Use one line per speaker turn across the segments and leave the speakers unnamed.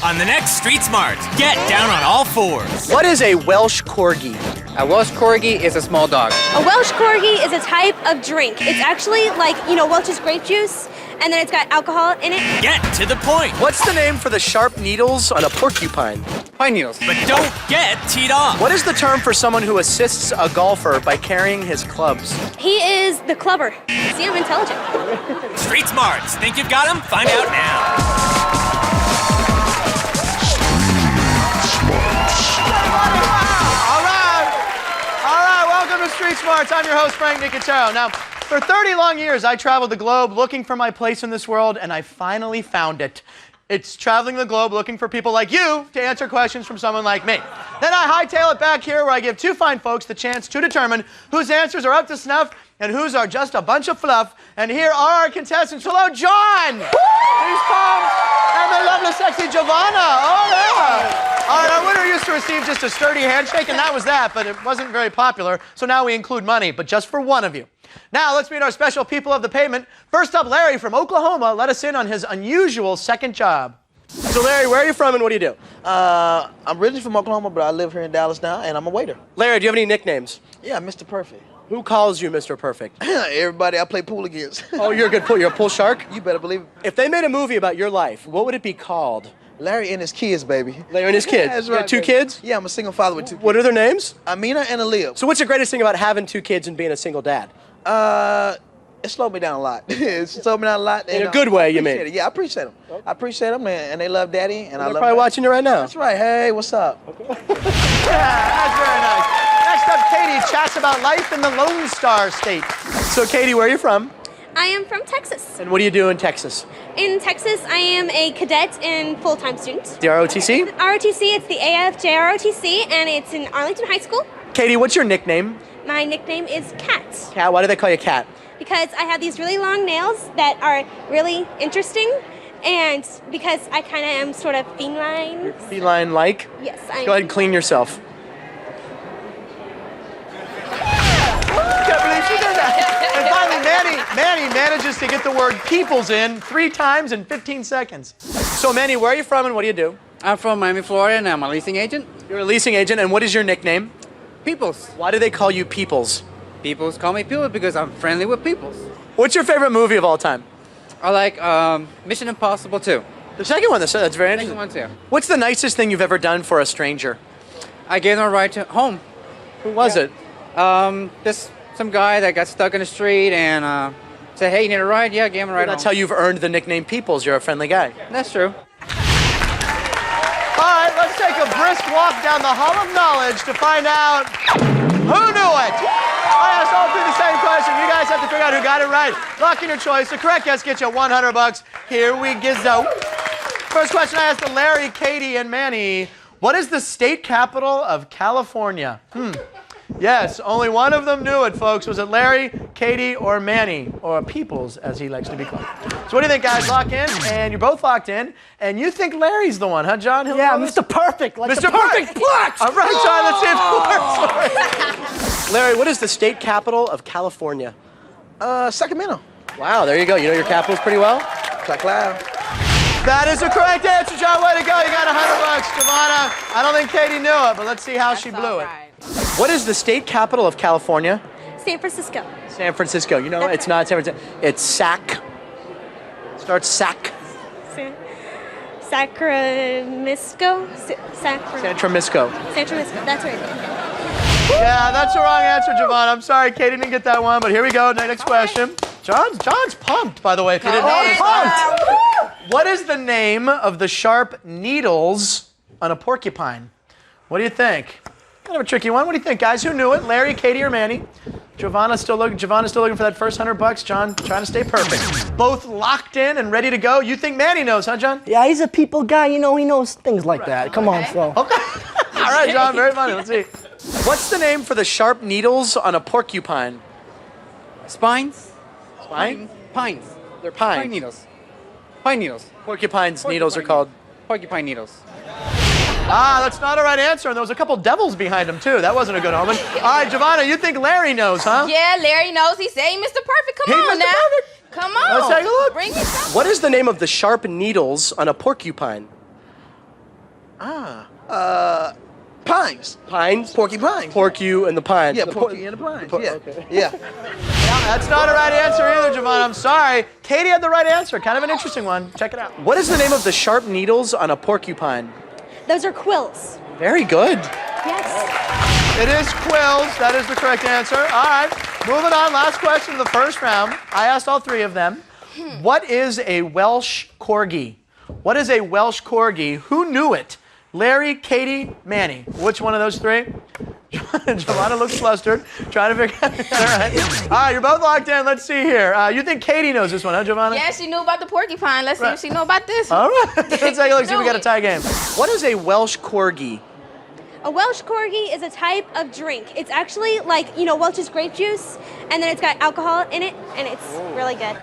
on the next Street Smart. Get down on all fours.
What is a Welsh Corgi?
A Welsh Corgi is a small dog.
A Welsh Corgi is a type of drink. It's actually like, Welch's grape juice, and then it's got alcohol in it.
Get to the point.
What's the name for the sharp needles on a porcupine?
Pine needles.
But don't get teed off.
What is the term for someone who assists a golfer by carrying his clubs?
He is the clubber. See, I'm intelligent.
Street Smarts. Think you've got him? Find out now.
All right, welcome to Street Smarts. I'm your host, Frank Nicotero. Now, for 30 long years, I traveled the globe looking for my place in this world, and I finally found it. It's traveling the globe looking for people like you to answer questions from someone like me. Then I hightail it back here where I give two fine folks the chance to determine whose answers are up to snuff and whose are just a bunch of fluff. And here are our contestants. Hello, Jon! Please come. And the lovely, sexy Javonna. Oh, yeah. All right, our winner used to receive just a sturdy handshake, and that was that, but it wasn't very popular, so now we include money, but just for one of you. Now, let's meet our special people of the pavement. First up, Larry from Oklahoma let us in on his unusual second job. So, Larry, where are you from and what do you do?
I'm originally from Oklahoma, but I live here in Dallas now, and I'm a waiter.
Larry, do you have any nicknames?
Yeah, Mr. Perfect.
Who calls you Mr. Perfect?
Everybody I play pool against.
Oh, you're a good pool. You're a pool shark?
You better believe it.
If they made a movie about your life, what would it be called?
Larry and his kids, baby.
Larry and his kids?
That's
You got
right,
two
baby.
kids?
Yeah, I'm a single father with two kids.
What are their names?
Amina and Aaliyah.
So what's the greatest thing about having two kids and being a single dad?
It slowed me down a lot. It slowed me down a lot.
In a good way, you mean?
Yeah, I appreciate them. Okay. I appreciate them, and they love Daddy, and I
They're
love
probably
Daddy.
watching you right now.
That's right. Hey, what's up?
Yeah, that's very nice. Next up, Katie chats about life in the Lone Star State.
So, Katie, where are you from?
I am from Texas.
And what do you do in Texas?
In Texas, I am a cadet and full-time student.
The ROTC?
ROTC, it's the AFJROTC, and it's in Arlington High School.
Katie, what's your nickname?
My nickname is Cat,
Cat. Why do they call you Cat?
because I have these really long nails that are really interesting, and because I kind of am sort of feline.
Feline-like?
Yes, I am.
Go ahead and clean yourself.
Can't believe she did that. And finally, Manny manages to get the word peoples in 3 times in 15 seconds. So, Manny, where are you from and what do you do?
I'm from Miami, Florida, and I'm a leasing agent.
You're a leasing agent, and what is your nickname?
Peoples.
Why do they call you Peoples?
Peoples call me Peoples because I'm friendly with peoples.
What's your favorite movie of all time?
I like Mission Impossible 2.
The second one, that's very
Second
interesting.
one too.
What's the nicest thing you've ever done for a stranger?
I gave them a ride to home.
Who was it?
This some guy that got stuck in the street and said, "Hey, you need a ride?" Yeah, I gave him a ride
That's
home.
how you've earned the nickname Peoples. You're a friendly guy.
That's true.
All right, let's take a brisk walk down the Hall of Knowledge to find out who knew it. I asked all three the same question. You guys have to figure out who got it right. Lock in your choice. The correct guess gets you $100. Here we go. First question I asked to Larry, Katie, and Manny. What is the state capital of California? Yes, only one of them knew it, folks. Was it Larry, Katie, or Manny? Or Peoples, as he likes to be called. So what do you think, guys? Lock in, and you're both locked in. And you think Larry's the one, huh, Jon?
Yeah, Mr. Perfect. Like
Mr. Perfect Plex! All right, Jon, let's see if it works.
Larry, what is the state capital of California?
Sacramento.
Wow, there you go. You know your capitals pretty well?
Cloud.
That is the correct answer, Jon. Way to go. You got $100. Javonna, I don't think Katie knew it, but let's see how she blew it.
What is the state capital of California?
San Francisco.
San Francisco. You know, it's not San Francisco. It's Sac. Starts Sac.
Sacramisco?
Santramisco.
Santramisco, that's right.
Yeah, that's the wrong answer, Javonna. I'm sorry, Katie didn't get that one, but here we go. Next question. John's pumped, by the way, if you didn't notice. Pumped! What is the name of the sharp needles on a porcupine? What do you think? Kind of a tricky one. What do you think, guys? Who knew it? Larry, Katie, or Manny? Javonna's still looking for that first $100. Jon trying to stay perfect. Both locked in and ready to go. You think Manny knows, huh, Jon?
Yeah, he's a people guy, you know, he knows things like that. Come on, so.
Okay. All right, Jon, very funny. Let's see.
What's the name for the sharp needles on a porcupine?
Spines.
Spine?
Pines.
They're pine.
Pine needles. Pine needles.
Porcupine's needles are called.
Porcupine needles.
Ah, that's not a right answer, and there was a couple devils behind him, too. That wasn't a good omen. All right, Javonna, you think Larry knows, huh?
Yeah, Larry knows. He's saying Mr. Perfect. Come on
Mr.
now.
Perfect.
Come on.
Let's take a look.
Bring me some.
What is the name of the sharp needles on a porcupine?
Pines.
Pines?
Porcupines.
Porcu and the pines.
Yeah,
The
Porky and the Pines. Yeah.
Okay.
Yeah.
That's not a right answer either, Javonna. I'm sorry. Katie had the right answer. Kind of an interesting one. Check it out. What is the name of the sharp needles on a porcupine?
Those are quills.
Very good.
Yes.
It is quills. That is the correct answer. All right. Moving on. Last question of the first round. I asked all three of them. What is a Welsh Corgi? What is a Welsh Corgi? Who knew it? Larry, Katie, Manny. Which one of those three? Javonna looks flustered, trying to figure out. All right, you're both locked in. Let's see here. You think Katie knows this one, huh, Javonna?
Yeah, she knew about the porcupine. Let's see if she know about this.
All right. Let's take a look, see if we got a tie game. What is a Welsh Corgi?
A Welsh Corgi is a type of drink. It's actually like, Welch's grape juice, and then it's got alcohol in it, and it's really good.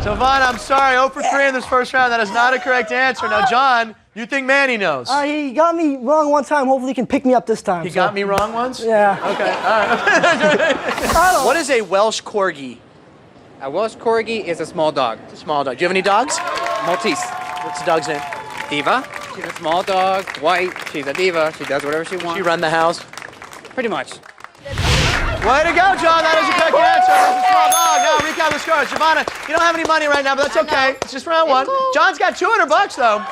Javonna, I'm sorry, 0 for 3 in this first round. That is not a correct answer. Now, John, you think Manny knows?
He got me wrong one time. Hopefully he can pick me up this time.
He got me wrong once?
Yeah.
Okay, all right. What is a Welsh Corgi?
A Welsh Corgi is a small dog.
It's a small dog. Do you have any dogs?
Maltese.
What's the dog's name?
Diva. She's a small dog, white. She's a diva. She does whatever she wants.
You run the house?
Pretty much.
Way to go, John. That is a correct answer. It's a small dog. Now, recap the scores. Javonna, you don't have any money right now, but that's okay. It's just round one.
cool.
John's got $200, though.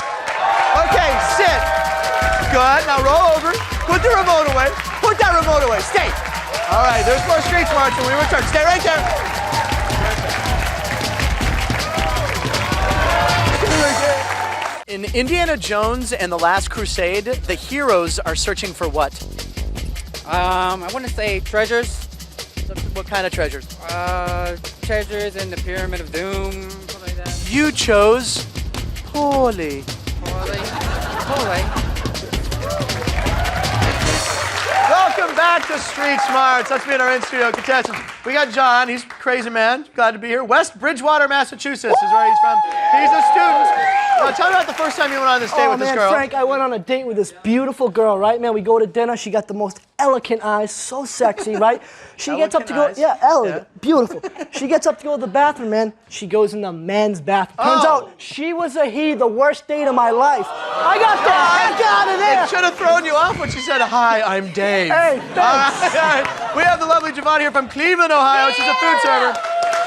Okay, sit. Good. Now roll over. Put the remote away. Put that remote away. Stay. All right, there's more Street Smarts when we return. Stay right there. In Indiana Jones and the Last Crusade, the heroes are searching for what?
I want to say treasures.
What kind of treasures?
Treasures in the Pyramid of Doom, something like that.
You chose poorly.
Holy.
Welcome back to Street Smarts. Let's meet our in-studio contestants. We got John. He's a crazy man. Glad to be here. West Bridgewater, Massachusetts is where he's from. He's a student. Now, tell me about the first time you went on this date with this girl.
Frank, I went on a date with this beautiful girl, right, man? We go to dinner. She got the most elegant eyes, so sexy, right? She gets up to go,
eyes.
elegant, beautiful. She gets up to go to the bathroom, man. She goes in the men's bathroom. Turns out she was the worst date of my life. I got the heck out of there.
It should have thrown you off when she said, "Hi, I'm Dave."
Hey, thanks.
All right. We have the lovely Javonna here from Cleveland, Ohio. She's a food server.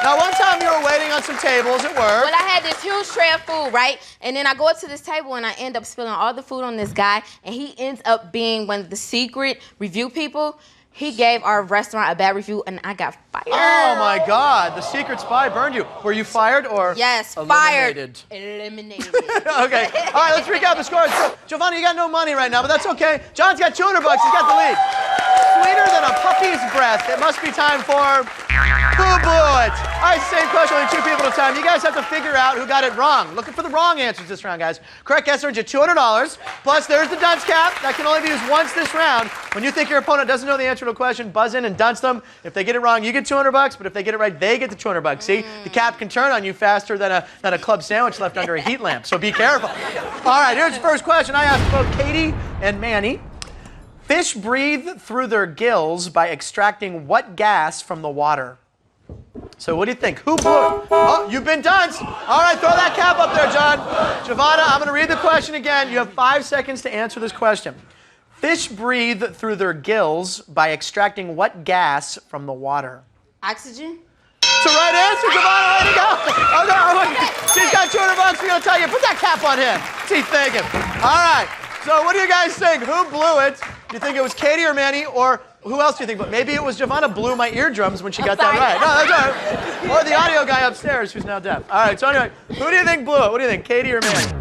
Now, one time you were waiting on some tables at work.
Well, I had this huge tray of food, right? And then I go up to this table and I end up spilling all the food on this guy, and he ends up being one of the secret review people. He gave our restaurant a bad review, and I got fired.
Oh my God! The secret spy burned you. Were you fired or
Yes,
eliminated?
fired. Eliminated.
Okay. All right, let's recap the scores. So, Javonna, you got no money right now, but that's okay. John's got $200. He's got the lead. Sweeter than a puppy's breath. It must be time for Who Blew It? All right, same question, only 2 people at a time. You guys have to figure out who got it wrong. Looking for the wrong answers this round, guys. Correct answer earns you $200. Plus, there's the dunce cap. That can only be used once this round. When you think your opponent doesn't know the answer to a question, buzz in and dunce them. If they get it wrong, you get $200. But if they get it right, they get the $200. See, the cap can turn on you faster than a club sandwich left under a heat lamp. So be careful. All right, here's the first question. I asked both Katie and Manny. Fish breathe through their gills by extracting what gas from the water? So what do you think? Who blew it? Oh, you've been dunced. All right, throw that cap up there, John. Javonna, I'm going to read the question again. You have 5 seconds to answer this question. Fish breathe through their gills by extracting what gas from the water?
Oxygen?
It's the right answer, Javonna. Way to go. Okay. She's got $200. We're going to tell you. Put that cap on him. What's he thinking? All right. So what do you guys think? Who blew it? Do you think it was Katie or Manny, or who else do you think? But maybe it was Javonna blew my eardrums when she got that right. No, that's all right. Or the audio guy upstairs who's now deaf. All right, so anyway, who do you think blew it? What do you think, Katie or Manny?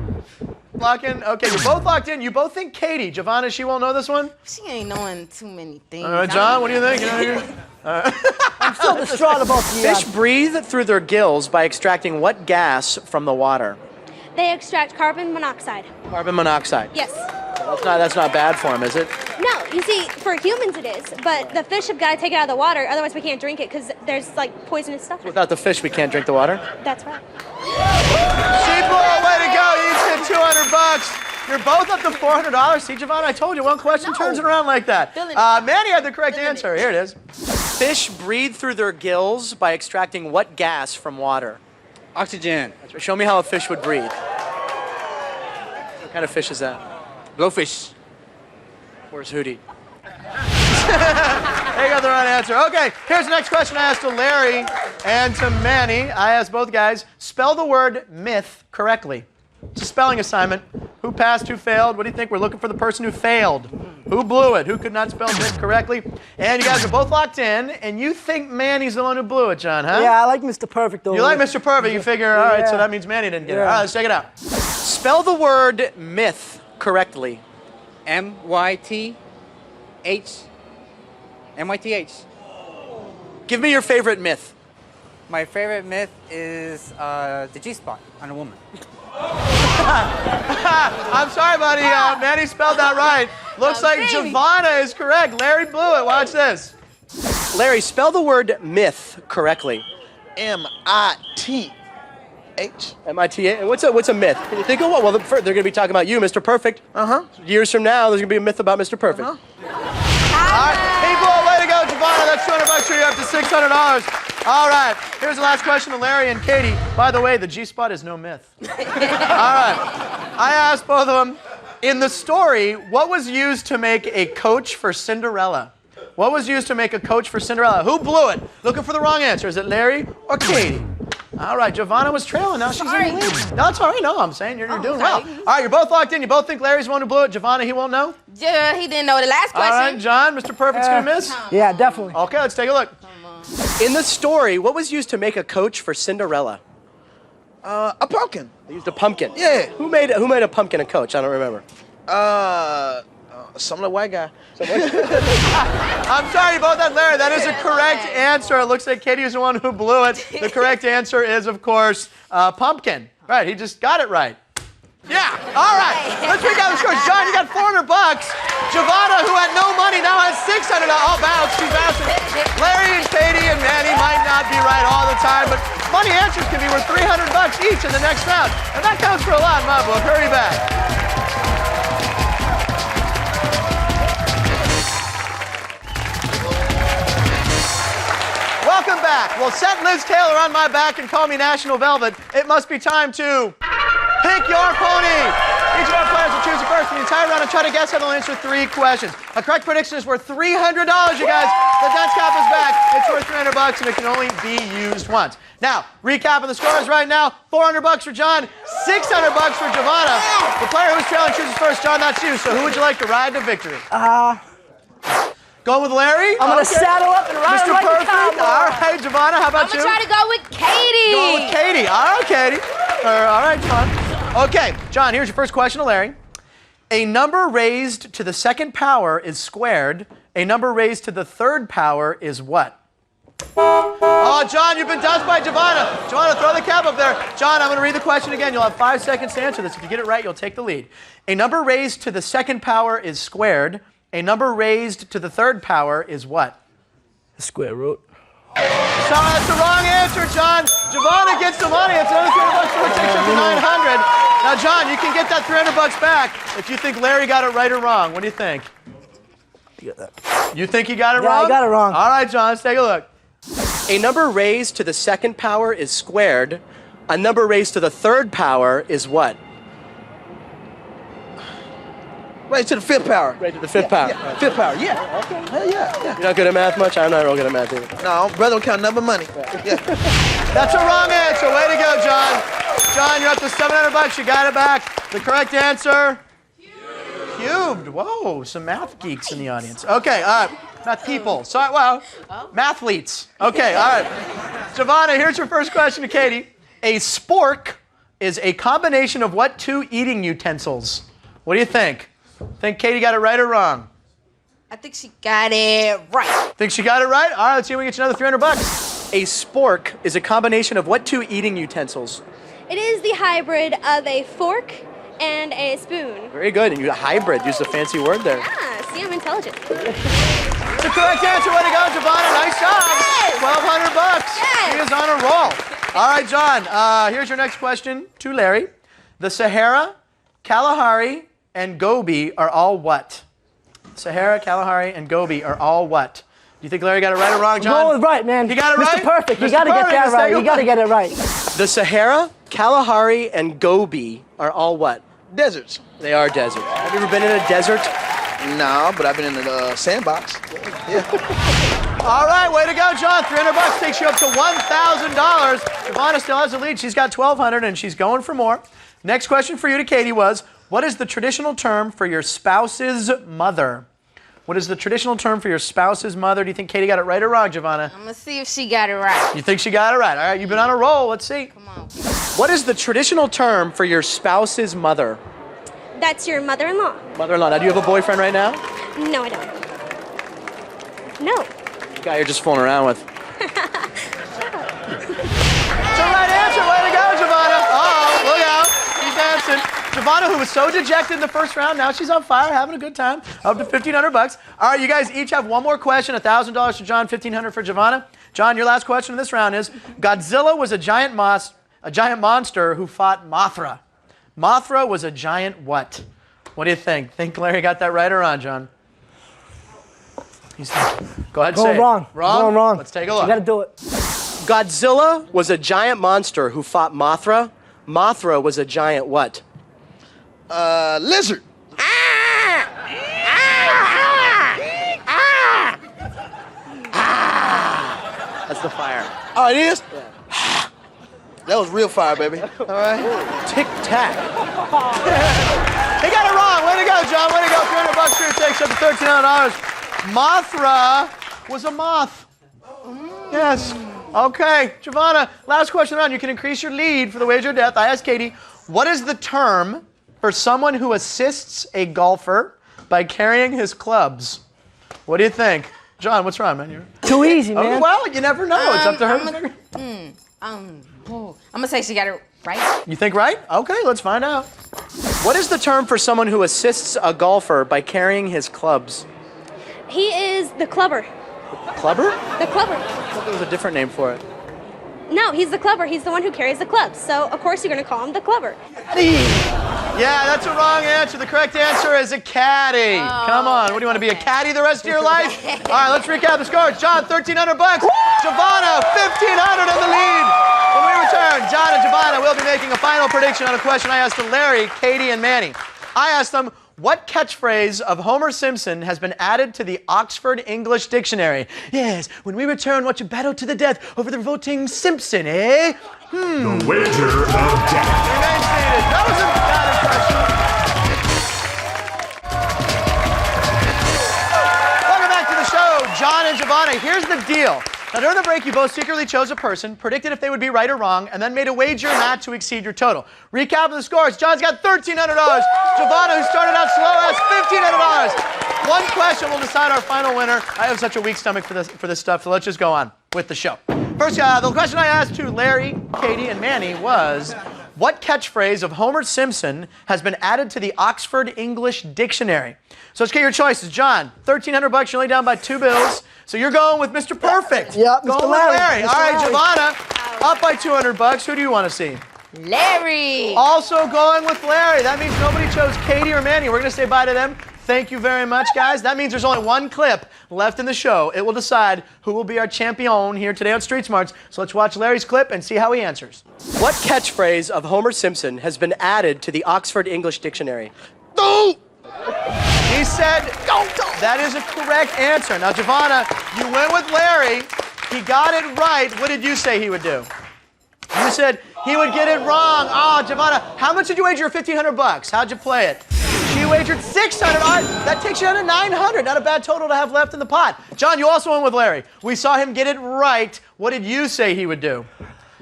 Lock in? Okay, you're both locked in. You both think Katie. Javonna, she won't know this one?
She ain't knowing too many things.
All right, John, what do you think?
I'm still distraught about the
Fish breathe through their gills by extracting what gas from the water?
They extract carbon monoxide.
Carbon monoxide.
Yes.
That's not bad for them, is it?
No, you see, for humans it is, but the fish have got to take it out of the water, otherwise we can't drink it because there's like poisonous stuff in it.
Without the fish, we can't drink the water?
That's right.
She blew it. Way to go. You each get $200. You're both up to $400. See, Javonna, I told you, one question turns it around like that. Manny had the correct answer. Here it is. Fish breathe through their gills by extracting what gas from water?
Oxygen.
That's right. Show me how a fish would breathe. What kind of fish is that?
Blowfish.
Where's Hootie? They got the right answer. Okay, here's the next question I asked to Larry and to Manny. I asked both guys, spell the word myth correctly. It's a spelling assignment. Who passed, who failed? What do you think? We're looking for the person who failed. Who blew it? Who could not spell myth correctly? And you guys are both locked in, and you think Manny's the one who blew it, John, huh?
Yeah, I like Mr. Perfect though.
You like Mr. Perfect. You figure, all right, so that means Manny didn't get it. All right, let's check it out. Spell the word myth correctly.
M-Y-T-H. M-Y-T-H.
Give me your favorite myth.
My favorite myth is the G-spot on a woman.
I'm sorry, buddy. Manny spelled that right. Looks like Javonna is correct. Larry blew it. Watch this. Larry, spell the word myth correctly.
M-I-T-H.
M-I-T-H. What's a myth? Can you think of what? Well, they're going to be talking about you, Mr. Perfect. Years from now, there's going to be a myth about Mr. Perfect. All right. He blew it. Way to go, Javonna. That's $200 for you, up to $600. All right. Here's the last question to Larry and Katie. By the way, the G-spot is no myth. All right. I asked both of them, in the story, what was used to make a coach for Cinderella? What was used to make a coach for Cinderella? Who blew it? Looking for the wrong answer. Is it Larry or Katie? All right, Giovanna was trailing. Now she's in the lead. No, it's all right. No, I'm saying you're doing well. All right, you're both locked in. You both think Larry's the one who blew it. Giovanna, he won't know?
Yeah, he didn't know the last question.
All right, John, Mr. Perfect's going to miss?
Yeah, definitely.
Okay, let's take a look. In the story, what was used to make a coach for Cinderella?
A pumpkin.
They used a pumpkin.
Yeah.
Who made a pumpkin a coach? I don't remember.
Some little white guy.
I'm sorry, you both had Larry. That is a correct answer. It looks like Katie was the one who blew it. The correct answer is, of course, pumpkin. Right, he just got it right. Yeah, all right. Let's break down the scores. John, you got $400. Giovanna, who had no money, now has $600. Oh, bounce. She's bouncing. Larry and Katie and Manny might not be right all the time, but money answers can be worth $300 each in the next round. And that counts for a lot in my book. Hurry back. Welcome back. Well, set Liz Taylor on my back and call me National Velvet. It must be time to pick your pony. Each of our players will choose a first in the entire round and try to guess how they'll answer 3 questions. A correct prediction is worth $300, you guys. The dunce cap is back. It's worth $300 and it can only be used once. Now, recapping the scores right now. $400 for John, $600 for Giovanna. The player who's trailing chooses first. John, that's you. So who would you like to ride to victory? Going with Larry?
I'm going to saddle up and ride
Mr.
like
Perfect.
a cowboy.
All right, Giovanna, how about you?
I'm going to try to go with Katie.
Going with Katie. All right, Katie. All right, John. Okay, John, here's your first question to Larry. A number raised to the second power is squared. A number raised to the third power is what? Oh, John, you've been dumped by Giovanna. Giovanna, throw the cap up there. John, I'm going to read the question again. You'll have 5 seconds to answer this. If you get it right, you'll take the lead. A number raised to the second power is squared. A number raised to the third power is what?
The square root.
Sorry, that's the wrong answer, John. Giovanna gets the money. It's another $300 for it. Takes you up to $900. Now, John, you can get that $300 back if you think Larry got it right or wrong. What do you think?
You got that.
You think he got it wrong?
Yeah, I got it wrong.
All right, John, let's take a look. A number raised to the second power is squared. A number raised to the third power is what?
Raised to the 5th power.
Raised to the 5th power.
Yeah, 5th power, yeah. Okay. Hell yeah.
You're not good at math much? I'm not real good at math either.
No, brother don't count number money. Yeah.
That's a wrong answer. Way to go, John. John, you're up to $700. You got it back. The correct answer? Cubed. Whoa, some math geeks in the audience. Okay, all right. Math people. Sorry, well, mathletes. Okay, all right. Giovanna, here's your first question to Katie. A spork is a combination of what 2 eating utensils? What do you think? Think Katie got it right or wrong?
I think she got it right.
Think she got it right? All right, let's see if we get you another $300. A spork is a combination of what 2 eating utensils?
It is the hybrid of a fork and a spoon.
Very good. And you hybrid. Use a fancy word there.
Ah, see, I'm intelligent.
It's the correct answer. Way to go, Giovanna. Nice job.
Yes.
$1,200.
Yes.
She is on a roll. All right, John. Here's your next question to Larry. The Sahara, Kalahari, and Gobi are all what? Sahara, Kalahari, and Gobi are all what? Do you think Larry got it right or wrong, John?
Going with right, man.
He got it right?
Mr. Perfect. You
Mr.
got to get
Perfect,
that
let's
right.
take a
You got to
look.
get it right.
The Sahara, Kalahari, and Gobi are all what?
Deserts.
They are deserts. Have you ever been in a desert?
No, but I've been in the sandbox. Yeah.
All right, way to go, John. $300 takes you up to $1,000. Javonna still has the lead. She's got $1,200 and she's going for more. Next question for you to Katie was, what is the traditional term for your spouse's mother? What is the traditional term for your spouse's mother? Do you think Katie got it right or wrong, Javonna?
I'm gonna see if she got it right.
You think she got it right? All right, you've been on a roll. Let's see.
Come on.
What is the traditional term for your spouse's mother?
That's your mother-in-law.
Mother-in-law. Now, do you have a boyfriend right now?
No, I don't. No.
The guy you're just fooling around with.
It's the right answer. Way to go, Javonna. Oh, look out. She's dancing. Javonna, who was so dejected in the first round, now she's on fire, having a good time. Up to $1,500. All right, you guys each have one more question. $1,000 for John, $1,500 for Javonna. John, your last question in this round is, Godzilla was a giant monster who fought Mothra. Mothra was a giant what? What do you think? Think Larry got that right or wrong, John? Go ahead and say it.
Wrong.
Wrong?
Going wrong.
Let's take a look.
You gotta do it.
Godzilla was a giant monster who fought Mothra. Mothra was a giant what?
Lizard.
That's the fire.
Oh, it is? Yeah. That was real fire, baby.
All right.
Tic-tac.
He got it wrong. Way to go, John. Way to go. $300 here takes up to $1,300. Mothra was a moth. Yes. Okay, Javonna, last question round. You can increase your lead for the wager of death. I asked Katie, what is the term for someone who assists a golfer by carrying his clubs? What do you think? John, what's wrong, man?
Too easy, man.
Oh, well, you never know. It's up to her.
I'm gonna say she got it right.
You think right? Okay, let's find out.
What is the term for someone who assists a golfer by carrying his clubs?
He is the clubber.
Clubber?
The clubber.
I thought there was a different name for it.
No, he's the clubber. He's the one who carries the clubs. So, of course, you're going to call him the clubber.
Yeah, that's a wrong answer. The correct answer is a caddy. Come on, what do you want to be, a caddy the rest of your life? All right, let's recap the scores. John, $1,300. Javonna, $1,500 in the lead. When we return, John and Javonna will be making a final prediction on a question I asked to Larry, Katie, and Manny. I asked them, what catchphrase of Homer Simpson has been added to the Oxford English Dictionary? Yes, when we return, watch a battle to the death over the revolting Simpson, eh?
The wager of death.
Remain seated. That was a bad impression. Welcome back to the show, John and Javonna. Here's the deal. Now, during the break, you both secretly chose a person, predicted if they would be right or wrong, and then made a wager not to exceed your total. Recap of the scores. John's got $1,300. Javonna, who started out slow, has $1,500. One question will decide our final winner. I have such a weak stomach for this stuff, so let's just go on with the show. First, the question I asked to Larry, Katie, and Manny was, what catchphrase of Homer Simpson has been added to the Oxford English Dictionary? So let's get your choices. John, $1,300, you're only down by 2 bills. So you're going with Mr. Perfect.
Yep,
going
Mr.
with
Larry.
Larry.
Mr.
All right,
Larry.
Javonna, up by $200. Who do you want to see?
Larry.
Also going with Larry. That means nobody chose Katie or Manny. We're going to say bye to them. Thank you very much, guys. That means there's only one clip left in the show. It will decide who will be our champion here today on Street Smarts. So let's watch Larry's clip and see how he answers.
What catchphrase of Homer Simpson has been added to the Oxford English Dictionary?
He said, that is a correct answer. Now, Javonna, you went with Larry. He got it right. What did you say he would do? You said he would get it wrong. Oh, Javonna, how much did you wager? $1,500. How'd you play it? She wagered $600. All right, that takes you down to $900. Not a bad total to have left in the pot. John, you also went with Larry. We saw him get it right. What did you say he would do?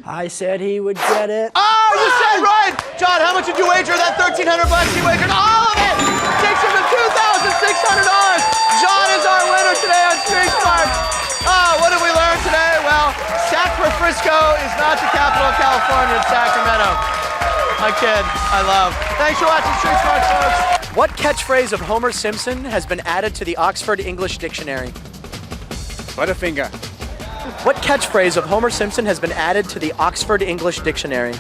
I said he would get it.
Oh, you said right! John, how much did you wager that $1,300? He wagered all of it! Takes him to $2,600! John is our winner today on Street Smarts. Oh, what did we learn today? Well, San Francisco is not the capital of California, it's Sacramento. My kid, I love. Thanks for watching Street Smarts, folks.
What catchphrase of Homer Simpson has been added to the Oxford English Dictionary?
Butterfinger.
What catchphrase of Homer Simpson has been added to the Oxford English Dictionary?